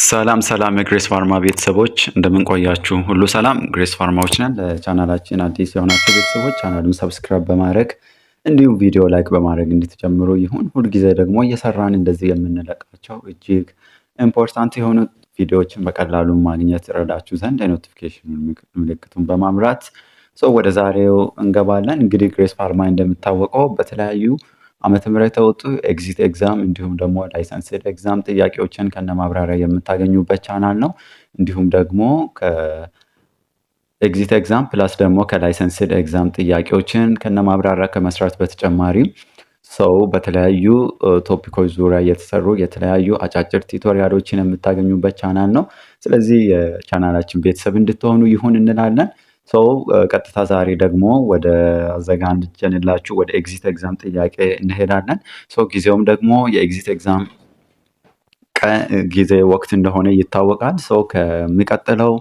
ሰላም ሰላም የግሬስ ፋርማ ቤተሰቦች እንደምን ቆያችሁ? ሁሉ ሰላም። ግሬስ ፋርማዎች ነን። ለቻናላችን አዲስ የሆናችሁ ቤተሰቦች ቻናሉን ሰብስክራይብ በማድረግ እንዲሁም ቪዲዮ ላይክ በማድረግ እንድትጀምሩ ይሁን። ሁልጊዜ ደግሞ እየሰራን እንደዚህ የምንለቃቸው እጅግ ኢምፖርታንት የሆኑ ቪዲዮዎችን በቀላሉ ማግኘት ረዳችሁ ዘንድ የኖቲፊኬሽን ምልክቱን በማምራት ወደ ዛሬው እንገባለን። እንግዲህ ግሬስ ፋርማ እንደሚታወቀው በተለያዩ ዓመተ ምህረት የወጡ ኤግዚት ኤግዛም እንዲሁም ደግሞ ላይሰንስድ ኤግዛም ጥያቄዎችን ከነማብራሪያ የምታገኙበት ቻናል ነው። እንዲሁም ደግሞ ከኤግዚት ኤግዛም ፕላስ ደግሞ ከላይሰንስድ ኤግዛም ጥያቄዎችን ከነማብራሪያ ከመስራት በተጨማሪ በተለያዩ ቶፒኮች ዙሪያ የተሰሩ የተለያዩ አጫጭር ቲቶሪያሎችን የምታገኙበት ቻናል ነው። ስለዚህ የቻናላችን ቤተሰብ እንድትሆኑ ይሁን እንላለን። ቀጥታ ዛሬ ደግሞ ወደ አዘጋጅንላችሁ ወደ ኤግዚት ኤግዛም ጥያቄ እንሄዳለን። ጊዜውም ደግሞ የኤግዚት ኤግዛም ጊዜ ወቅት እንደሆነ ይታወቃል። ከሚቀጥለው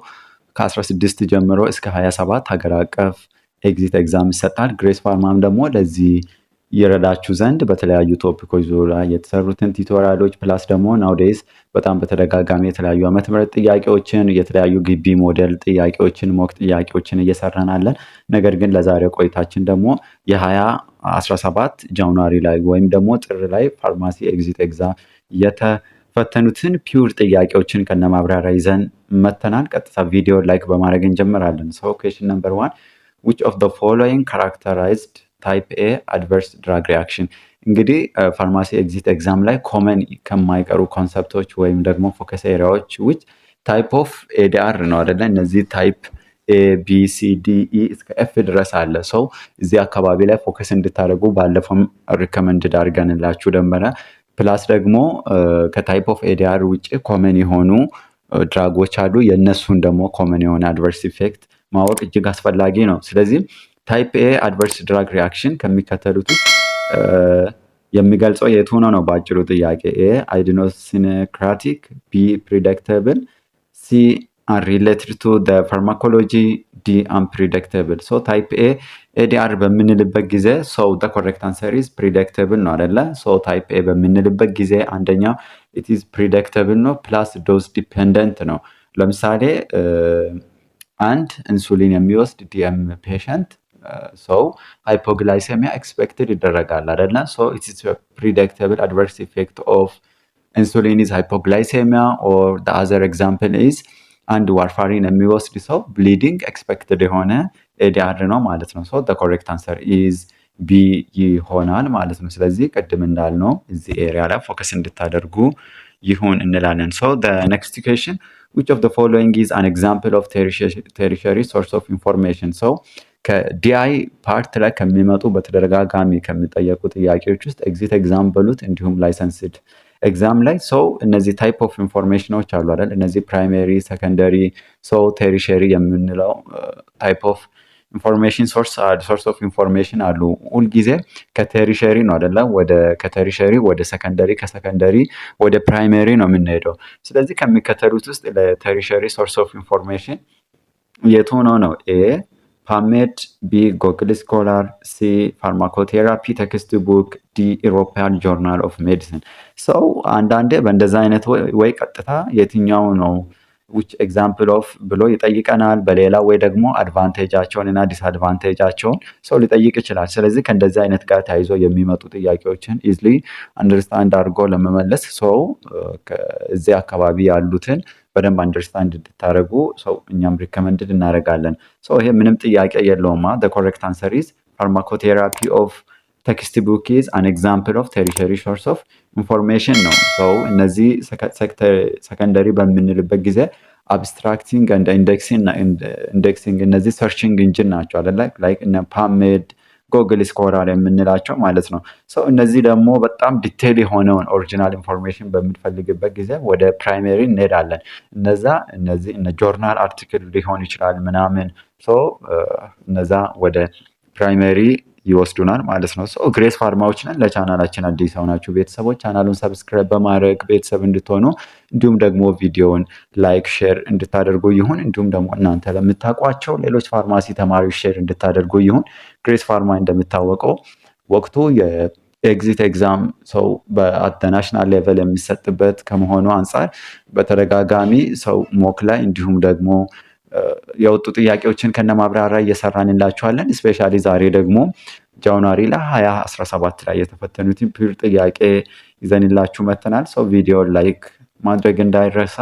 ከ16 ጀምሮ እስከ 27 ሀገር አቀፍ ኤግዚት ኤግዛም ይሰጣል። ግሬስ ፋርማም ደግሞ ለዚህ ይረዳችሁ ዘንድ በተለያዩ ቶፒኮች ዙሪያ የተሰሩትን ቲቶሪያሎች ፕላስ ደግሞ ናውዴይስ በጣም በተደጋጋሚ የተለያዩ ዓመተ ምህረት ጥያቄዎችን የተለያዩ ግቢ ሞዴል ጥያቄዎችን ሞክ ጥያቄዎችን እየሰራን አለን። ነገር ግን ለዛሬ ቆይታችን ደግሞ የ2017 ጃንዋሪ ላይ ወይም ደግሞ ጥር ላይ ፋርማሲ ኤግዚት ኤግዛም የተፈተኑትን ፒውር ጥያቄዎችን ከነማብራሪያ ይዘን መተናል። ቀጥታ ቪዲዮ ላይክ በማድረግ እንጀምራለን። ኩዌስችን ነምበር 1 which of the following characterized ታይፕ ኤ አድቨርስ ድራግ ሪያክሽን። እንግዲህ ፋርማሲ ኤግዚት ኤግዛም ላይ ኮመን ከማይቀሩ ኮንሰፕቶች ወይም ደግሞ ፎከስ ኤሪያዎች ውጭ ታይፕ ኦፍ ኤዲአር ነው አይደለ? እነዚህ ታይፕ ኤ ቢ ሲ ዲ ኢ እስከ ኤፍ ድረስ አለ። እዚህ አካባቢ ላይ ፎከስ እንድታደርጉ ባለፈውም ሪከመንድድ አድርገንላችሁ ደንበረ ፕላስ ደግሞ ከታይፕ ኦፍ ኤዲአር ውጭ ኮመን የሆኑ ድራጎች አሉ። የእነሱን ደግሞ ኮመን የሆነ አድቨርስ ኢፌክት ማወቅ እጅግ አስፈላጊ ነው። ስለዚህ ታይፕ ኤ አድቨርስ ድራግ ሪያክሽን ከሚከተሉት የሚገልጸው የቱ ነው በአጭሩ ጥያቄ? ኤ አይዲኖሲንክራቲክ፣ ቢ ፕሪዲክተብል፣ ሲ አንሪሌትድ ቱ ፋርማኮሎጂ፣ ዲ አንፕሪዲክተብል። ታይፕ ኤ ኤዲአር በምንልበት ጊዜ ኮሬክት አንሰር ኢዝ ፕሪዲክተብል ነው አይደለ? ታይፕ ኤ በምንልበት ጊዜ አንደኛ ኢት ኢዝ ፕሪዲክተብል ነው ፕላስ ዶዝ ዲፔንደንት ነው። ለምሳሌ አንድ ኢንሱሊን የሚወስድ ዲኤም ፔሸንት ሃይፖግላይሴሚያ ኤክስፔክትድ ይደረጋል አይደለ? ኢትስ ፕሪዲክተብል አድቨርስ ኢፌክት ኦፍ ኢንሱሊን ኢዝ ሃይፖግላይሴሚያ ኦር ዘ አዘር ኤግዛምፕል ኢዝ አንድ ዋርፋሪን የሚወስድ ሰው ብሊዲንግ ኤክስፔክትድ የሆነ ኤዲአር ነው ማለት ነው። ዘ ኮሬክት አንሰር ኢዝ ቢ ይሆናል ማለት ነው። ስለዚህ ቅድም እንዳልነው እዚህ ኤሪያ ላይ ፎከስ እንድታደርጉ ይሁን እንላለን። ኔክስት ኩዌስችን which of the following is an example of tertiary source of information? ከዲአይ ፓርት ላይ ከሚመጡ በተደጋጋሚ ከሚጠየቁ ጥያቄዎች ውስጥ ኤግዚት ኤግዛም በሉት እንዲሁም ላይሰንስድ ኤግዛም ላይ እነዚህ ታይፕ ኦፍ ኢንፎርሜሽኖች አሉ አይደል? እነዚህ ፕራይሜሪ፣ ሰከንደሪ፣ ቴሪሸሪ የምንለው ታይፕ ኦፍ ኢንፎርሜሽን ሶርስ ኦፍ ኢንፎርሜሽን አሉ። ሁልጊዜ ከቴሪሸሪ ነው አይደለ? ከቴሪሸሪ ወደ ሰከንደሪ፣ ከሰከንደሪ ወደ ፕራይሜሪ ነው የምንሄደው። ስለዚህ ከሚከተሉት ውስጥ ለቴሪሸሪ ሶርስ ኦፍ ኢንፎርሜሽን የቱ ነው? ኤ ፓሜድ፣ ቢ ጎግል ስኮላር፣ ሲ ፋርማኮቴራፒ ቴክስት ቡክ፣ ዲ ኢሮፒያን ጆርናል ኦፍ ሜዲሲን። አንዳንዴ በእንደዛ አይነት ወይ ቀጥታ የትኛው ነው ዊች ኤግዛምፕል ኦፍ ብሎ ይጠይቀናል። በሌላ ወይ ደግሞ አድቫንቴጃቸውን እና ዲስአድቫንቴጃቸውን ሊጠይቅ ይችላል። ስለዚህ ከእንደዚህ አይነት ጋር ተያይዞ የሚመጡ ጥያቄዎችን ኢዝሊ አንደርስታንድ አድርጎ ለመመለስ እዚህ አካባቢ ያሉትን በደንብ አንደርስታንድ እንድታደርጉ እኛም ሪከመንድድ እናደርጋለን። ይሄ ምንም ጥያቄ የለውማ። the correct answer is pharmacotherapy of text book is an example of tertiary source of information ነው። እነዚህ ሰከንደሪ በምንልበት ጊዜ አብስትራክቲንግ እንደ ኢንዴክሲንግ እነዚህ ሰርችንግ ኢንጂን ናቸው አይደለ? ላይክ እነ ፓሜድ፣ ጎግል ስኮላር የምንላቸው ማለት ነው። እነዚህ ደግሞ በጣም ዲቴይል የሆነውን ኦሪጂናል ኢንፎርሜሽን በምንፈልግበት ጊዜ ወደ ፕራይሜሪ እንሄዳለን። እነዚህ እነ ጆርናል አርቲክል ሊሆን ይችላል ምናምን እነዛ ወደ ፕራይሜሪ ይወስዱናል ማለት ነው። ግሬስ ፋርማዎች ነን። ለቻናላችን አዲስ የሆናችሁ ቤተሰቦች ቻናሉን ሰብስክራይብ በማድረግ ቤተሰብ እንድትሆኑ እንዲሁም ደግሞ ቪዲዮውን ላይክ ሼር እንድታደርጉ ይሁን። እንዲሁም ደግሞ እናንተ ለምታውቋቸው ሌሎች ፋርማሲ ተማሪዎች ሼር እንድታደርጉ ይሁን። ግሬስ ፋርማ እንደሚታወቀው ወቅቱ ኤግዚት ኤግዛም ሰው በናሽናል ሌቨል የሚሰጥበት ከመሆኑ አንጻር በተደጋጋሚ ሰው ሞክ ላይ እንዲሁም ደግሞ የወጡ ጥያቄዎችን ከነማብራሪያ እየሰራንላችኋለን። ስፔሻሊ ዛሬ ደግሞ ጃንዋሪ ላይ 2017 ላይ የተፈተኑትን ፒር ጥያቄ ይዘንላችሁ መተናል። ሰው ቪዲዮ ላይክ ማድረግ እንዳይረሳ።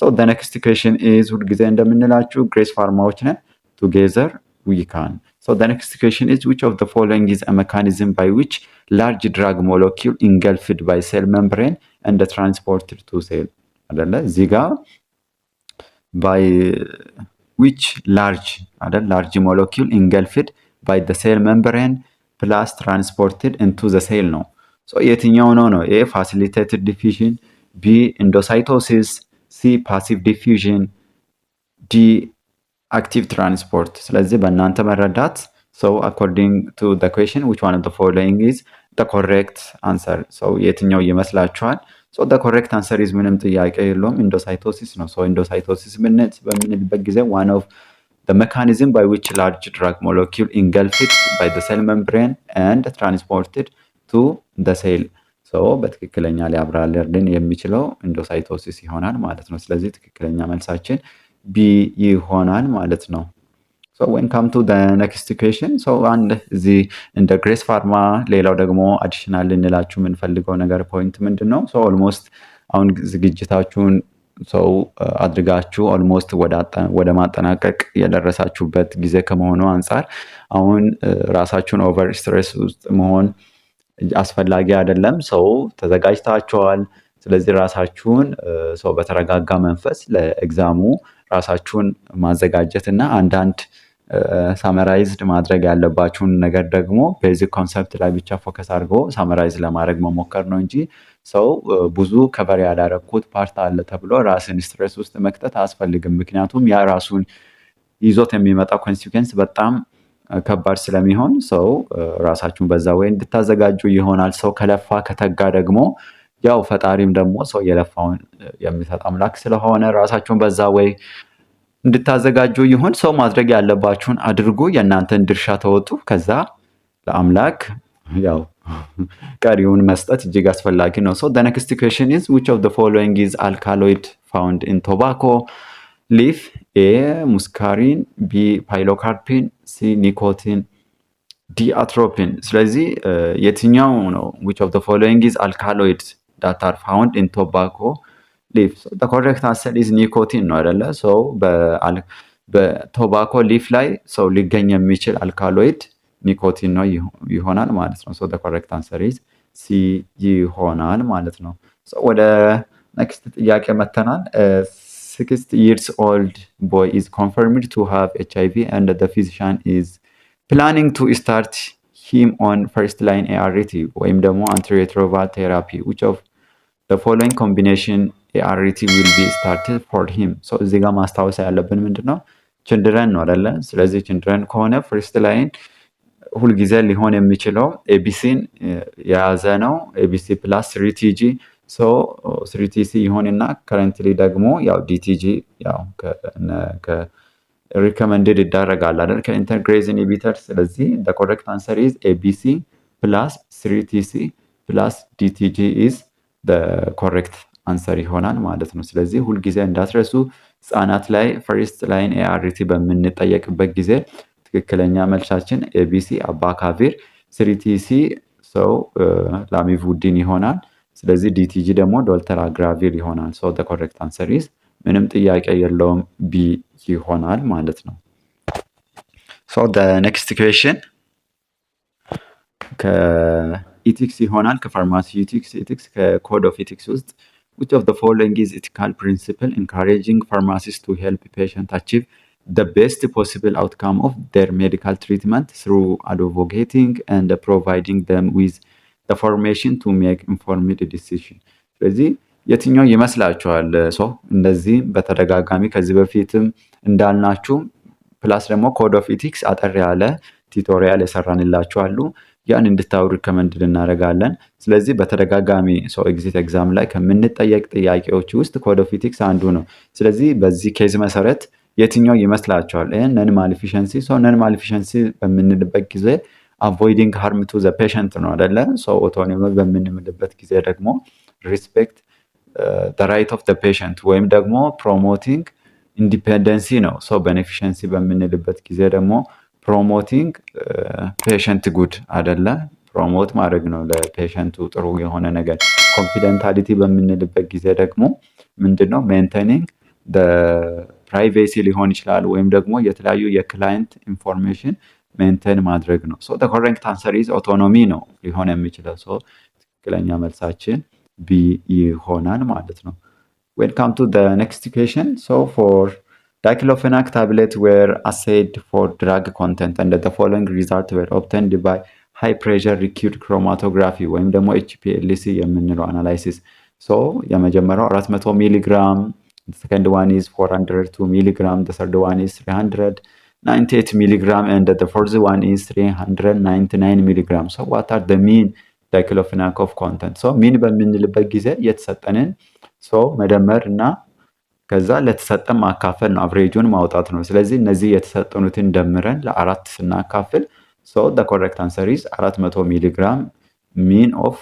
ሰው the next question is ሁልጊዜ እንደምንላችሁ ግሬስ ፋርማዎች ነን። together we can. So the next question is which of the following is a mechanism by which large drug molecule engulfed by cell membrane and transported to cell አይደለ እዚህ ጋር by which large molecule engulfed by the cell membrane plus transported into the cell ነው። የትኛው ነው? A facilitated diffusion, B endocytosis, C passive diffusion, D active transport። ስለዚህ በእናንተ መረዳት according to the question which one of the following is the correct answer? የትኛው ይመስላችኋል? the correct answer is ምንም ጥያቄ የለውም endocytosis ነው። endocytosis በምንልበት ጊዜ one of the mechanism by which large drug molecule engulfed by the cell membrane and transported to the cell በትክክለኛ ሊያብራራልን የሚችለው ኢንዶሳይቶሲስ ይሆናል ማለት ነው። ስለዚህ ትክክለኛ መልሳችን ቢ ይሆናል ማለት ነው። when come to the next question አንድ እዚህ እንደ ግሬስ ፋርማ ሌላው ደግሞ አዲሽናል ልንላችሁ የምንፈልገው ነገር ፖይንት ምንድን ነው? ኦልሞስት አሁን ዝግጅታችሁን አድርጋችሁ ኦልሞስት ወደ ማጠናቀቅ የደረሳችሁበት ጊዜ ከመሆኑ አንጻር አሁን ራሳችሁን ኦቨር ስትሬስ ውስጥ መሆን አስፈላጊ አይደለም። ተዘጋጅታችኋል። ስለዚህ ራሳችሁን በተረጋጋ መንፈስ ለኤግዛሙ ራሳችሁን ማዘጋጀት እና አንዳንድ ሳመራይዝድ ማድረግ ያለባችሁን ነገር ደግሞ ቤዚክ ኮንሰፕት ላይ ብቻ ፎከስ አድርጎ ሳመራይዝ ለማድረግ መሞከር ነው እንጂ ብዙ ከበር ያላረኩት ፓርት አለ ተብሎ ራስን ስትሬስ ውስጥ መክተት አያስፈልግም። ምክንያቱም ያ ራሱን ይዞት የሚመጣው ኮንሲኩዌንስ በጣም ከባድ ስለሚሆን ራሳችሁን በዛ ወይ እንድታዘጋጁ ይሆናል። ከለፋ ከተጋ ደግሞ ያው ፈጣሪም ደግሞ የለፋውን የሚሰጥ አምላክ ስለሆነ ራሳችሁን በዛ ወይ እንድታዘጋጁ ይሁን። ማድረግ ያለባችሁን አድርጉ፣ የእናንተን ድርሻ ተወጡ። ከዛ ለአምላክ ያው ቀሪውን መስጠት እጅግ አስፈላጊ ነው። the next question is which of the following is alkaloid found in tobacco leaf? A muscarine, B pilocarpine, C nicotine, D atropine። ስለዚህ የትኛው ነው which of the following is alkaloid that are found in tobacco leaf? the correct answer is nicotine ነው አይደለ? በቶባኮ ሊፍ ላይ ሊገኝ የሚችል አልካሎይድ ኒኮቲን ነው ይሆናል ማለት ነው። the correct answer is C ይሆናል ማለት ነው። ወደ next ጥያቄ መተናል። 6 years old boy is confirmed to have HIV and the physician is planning to start him on first line ART ወይም ደግሞ antiretroviral therapy. which of the following combination ART will be started for him? እዚህ ጋር ማስታወስ ያለብን ምንድነው? ችልድረን ነው አይደለ? ስለዚህ ችልድረን ከሆነ ፈርስት ላይን ሁልጊዜ ሊሆን የሚችለው ኤቢሲን የያዘ ነው። ኤቢሲ ፕላስ 3ቲጂ 3ቲሲ ይሆንና ከረንትሊ ደግሞ ያው ዲቲጂ ያው ሪኮመንድድ ይደረጋል አይደል ከኢንተርግሬዝ ኢንሂቢተር። ስለዚህ the correct answer is ABC plus 3TC plus DTG is the correct answer ይሆናል ማለት ነው። ስለዚህ ሁልጊዜ እንዳትረሱ ህጻናት ላይ ፈርስት ላይን ART በምንጠየቅበት ጊዜ ትክክለኛ መልሳችን ABC አባካቪር፣ 3TC ላሚቮዲን ይሆናል። ስለዚህ DTG ደግሞ ዶልተራግራቪር ይሆናል። the correct answer is ምንም ጥያቄ የለውም ቢ ይሆናል ማለት ነው። the next question ከኢቲክስ ይሆናል ከፋርማሲዩቲክስ ኢቲክስ ከኮድ ኦፍ ኢቲክስ ውስጥ which of the following is ethical principle encouraging pharmacists to help patients achieve the best possible outcome of their medical treatment through advocating and providing them with the information to make informed decision? ስለዚህ የትኛው ይመስላችኋል? እንደዚህ በተደጋጋሚ ከዚህ በፊትም እንዳልናችሁ ፕላስ ደግሞ ኮድ ኦፍ ኢቲክስ አጠር ያለ ቲዩቶሪያል የሰራንላችሁ አሉ። ያን እንድታዩ ሪከመንድ እናደርጋለን። ስለዚህ በተደጋጋሚ ኤግዚት ኤግዛም ላይ ከምንጠየቅ ጥያቄዎች ውስጥ ኮድ ኦፍ ኢቲክስ አንዱ ነው። ስለዚህ በዚህ ኬዝ መሰረት የትኛው ይመስላችኋል? ነን ማሊፊሸንሲ ነን ማሊፊሸንሲ በምንልበት ጊዜ አቮይዲንግ ሃርም ቱ ዘ ፔሸንት ነው አይደለ? ሶ ኦቶኖሚ በምንምልበት ጊዜ ደግሞ ሪስፔክት the right of the patient ወይም ደግሞ ፕሮሞቲንግ ኢንዲፔንደንሲ ነው። ሶ ቤኔፊሸንሲ በምንልበት ጊዜ ደግሞ ፕሮሞቲንግ ፔሸንት ጉድ አይደለ? ፕሮሞት ማድረግ ነው ለፔሸንቱ ጥሩ የሆነ ነገር። ኮንፊደንታሊቲ በምንልበት ጊዜ ደግሞ ምንድነው? ሜንቴኒንግ ፕራይቬሲ ሊሆን ይችላል ወይም ደግሞ የተለያዩ የክላይንት ኢንፎርሜሽን ሜንቴን ማድረግ ነው። ሶ ኮሬክት አንሰር ኢዝ ኦቶኖሚ ነው ሊሆን የሚችለው። ሶ ትክክለኛ መልሳችን ቢ ይሆናል ማለት ነው። ዌልካም ቱ the next question. So for diclofenac tablet were assayed for drug content and the following results were obtained by high pressure acute chromatography ወይም ደግሞ HPLC የምንለው አናላይሲስ። ሶ የመጀመሪያው 400 ሚሊግራም፣ the second one is 402 milligram, the third one is 398 milligram, and the fourth one is 399 milligram. So what are the mean ዳይክሎፌናክ ኦፍ ኮንተንት? ሶ ሚን በምንልበት ጊዜ የተሰጠንን ሶ መደመር እና ከዛ ለተሰጠን ማካፈል ነው፣ አቨሬጁን ማውጣት ነው። ስለዚህ እነዚህ የተሰጠኑትን ደምረን ለአራት ስናካፍል ሶ the correct answer is 400 ሚሊግራም ሚን ኦፍ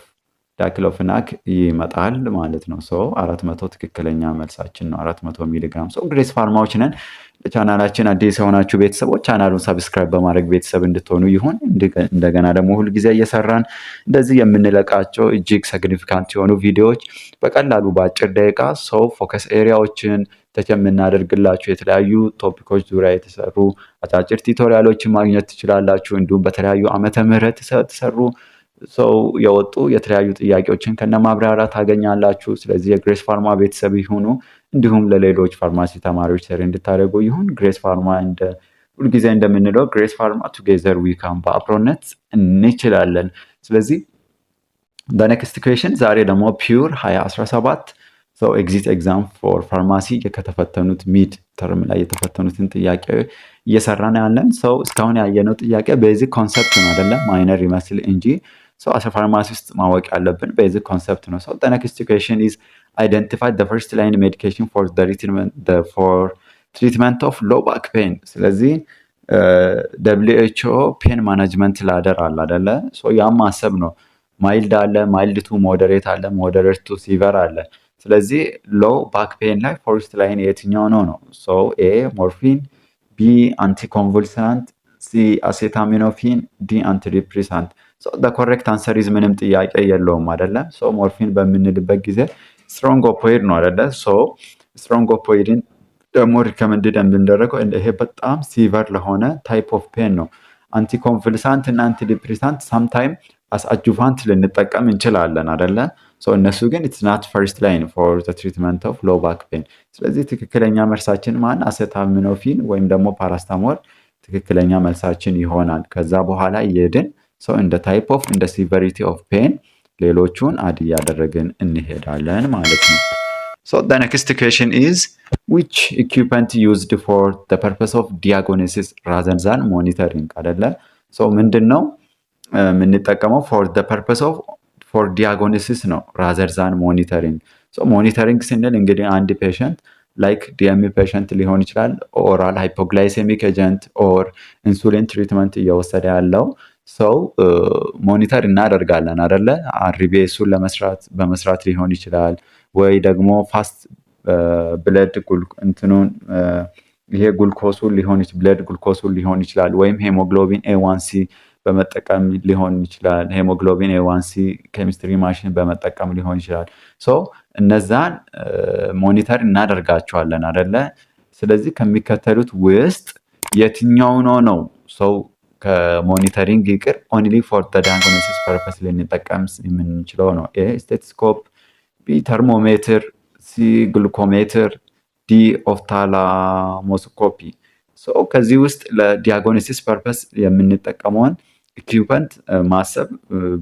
ዳይክሎፌናክ ይመጣል ማለት ነው። ሶ 400 ትክክለኛ መልሳችን ነው፣ 400 ሚሊግራም። ሶ ግሬስ ፋርማዎች ነን። ለቻናላችን አዲስ የሆናችሁ ቤተሰቦች ቻናሉን ሰብስክራይብ በማድረግ ቤተሰብ እንድትሆኑ ይሁን። እንደገና ደግሞ ሁልጊዜ እየሰራን እንደዚህ የምንለቃቸው እጅግ ሲግኒፊካንት የሆኑ ቪዲዮዎች በቀላሉ በአጭር ደቂቃ ሰው ፎከስ ኤሪያዎችን ተች የምናደርግላችሁ የተለያዩ ቶፒኮች ዙሪያ የተሰሩ አጫጭር ቱቶሪያሎችን ማግኘት ትችላላችሁ። እንዲሁም በተለያዩ ዓመተ ምህረት የተሰሩ ሰው የወጡ የተለያዩ ጥያቄዎችን ከነ ማብራሪያ ታገኛላችሁ። ስለዚህ የግሬስ ፋርማ ቤተሰብ ይሁኑ። እንዲሁም ለሌሎች ፋርማሲ ተማሪዎች ሼር እንድታደርጉ ይሁን። ግሬስ ፋርማ እንደ ሁልጊዜ እንደምንለው ግሬስ ፋርማ ቱጌዘር ዊ ካን፣ በአብሮነት እንችላለን። ስለዚህ በኔክስት ኩዌሽን ዛሬ ደግሞ ፒውር 2017 ሰው ኤግዚት ኤግዛም ፎር ፋርማሲ ከተፈተኑት ሚድ ተርም ላይ የተፈተኑትን ጥያቄ እየሰራን ያለን ሰው እስካሁን ያየነው ጥያቄ ቤዚክ ኮንሰፕት ነው አይደለም? ማይነር ይመስል እንጂ ሰው አስ ፋርማሲ ውስጥ ማወቅ ያለብን ቤዚክ ኮንሰፕት ነው። ሰው ኔክስት ኩዌሽን ኢዝ identify the first line medication for treatment of low back pain። ስለዚህ WHO ፔን ማኔጅመንት ላደር አለ አይደለ? ሶ ያም ማሰብ ነው። ማይልድ አለ፣ ማይልድ ቱ ሞደሬት አለ፣ ሞደሬት ቱ ሲቨር አለ። ስለዚህ ሎው ባክ ፔን ላይ ፈርስት ላይን የትኛው ነው ነው? ሶ ኤ ሞርፊን፣ ቢ አንቲኮንቨልሳንት፣ ሲ አሴታሚኖፊን፣ ዲ አንቲዲፕሬሳንት። ሶ the correct answer is ምንም ጥያቄ የለውም አይደለ? ሶ ሞርፊን በምንልበት ጊዜ ስትሮንግ ኦፖይድ ነው አይደለ? ሶ ስትሮንግ ኦፖይድን ደግሞ ሪከመንድድ የምንደረገው ይሄ በጣም ሲቨር ለሆነ ታይፕ ኦፍ ፔን ነው። አንቲኮንቨልሳንት እና አንቲዲፕሬሳንት ሳምታይም አስ አጁቫንት ልንጠቀም እንችላለን አይደለ? ሶ እነሱ ግን ኢትስ ናት ፈርስት ላይን ፎር ዘ ትሪትመንት ኦፍ ሎው ባክ ፔን። ስለዚህ ትክክለኛ መልሳችን ማን? አሴታሚኖፊን ወይም ደግሞ ፓራስታሞል ትክክለኛ መልሳችን ይሆናል። ከዛ በኋላ እየሄድን ሶ እንደ ታይፕ ኦፍ እንደ ሲቨሪቲ ኦፍ ፔን ሌሎቹን አድ እያደረግን እንሄዳለን ማለት ነው። So the next question is which equipment used for the purpose of diagnosis rather than monitoring አይደለ? so ምንድነው የምንጠቀመው for the purpose of for diagnosis ነው rather than monitoring። so monitoring ስንል እንግዲህ አንድ ፔሸንት ላይክ ዲኤምኢ ፔሸንት ሊሆን ይችላል፣ ኦራል ሃይፖግላይሴሚክ ኤጀንት ኦር ኢንሱሊን ትሪትመንት እየወሰደ ያለው ሰው ሞኒተር እናደርጋለን አይደለ? አርቢኤሱን በመስራት ሊሆን ይችላል ወይ ደግሞ ፋስት ብለድ እንትኑን ይሄ ግሉኮሱን ብለድ ግሉኮሱን ሊሆን ይችላል ወይም ሄሞግሎቢን ኤ1ሲ በመጠቀም ሊሆን ይችላል። ሄሞግሎቢን ኤ1ሲ ኬሚስትሪ ማሽን በመጠቀም ሊሆን ይችላል። ሶ እነዛን ሞኒተር እናደርጋቸዋለን አይደለ? ስለዚህ ከሚከተሉት ውስጥ የትኛው ነው ሰው ከሞኒተሪንግ ይቅር ኦንሊ ፎር ዘ ዳያግኖሲስ ፐርፐስ ልንጠቀም የምንችለው ነው? ኤ ስቴቶስኮፕ፣ ቢ ተርሞሜትር፣ ሲ ግሉኮሜትር፣ ዲ ኦፍታልሞስኮፒ። ከዚህ ውስጥ ለዲያግኖሲስ ፐርፐስ የምንጠቀመውን ኢኩዊፕመንት ማሰብ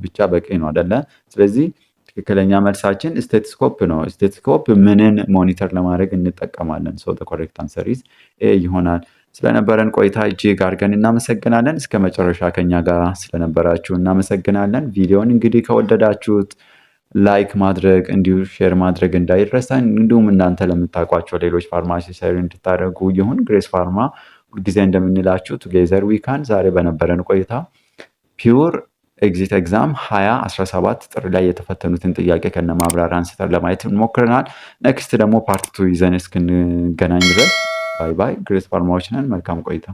ብቻ በቂ ነው አይደለ? ስለዚህ ትክክለኛ መልሳችን ስቴቶስኮፕ ነው። ስቴቶስኮፕ ምንን ሞኒተር ለማድረግ እንጠቀማለን? ሶ ዘ ኮሬክት አንሰር ኢዝ ኤ ይሆናል። ስለነበረን ቆይታ እጅግ አድርገን እናመሰግናለን። እስከ መጨረሻ ከኛ ጋር ስለነበራችሁ እናመሰግናለን። ቪዲዮን እንግዲህ ከወደዳችሁት ላይክ ማድረግ እንዲሁ ሼር ማድረግ እንዳይረሳ፣ እንዲሁም እናንተ ለምታውቋቸው ሌሎች ፋርማሲ ሼር እንድታደርጉ ይሁን። ግሬስ ፋርማ ሁልጊዜ እንደምንላችሁ ቱጌዘር ዊ ካን። ዛሬ በነበረን ቆይታ ፒውር ኤግዚት ኤግዛም 2017 ጥር ላይ የተፈተኑትን ጥያቄ ከነ ማብራሪያ አንስተን ለማየት እንሞክረናል። ኔክስት ደግሞ ፓርት 2 ይዘን እስክንገናኝ ድረስ ባይ ባይ። ግሬስ ፋርማዎች ነን። መልካም ቆይታ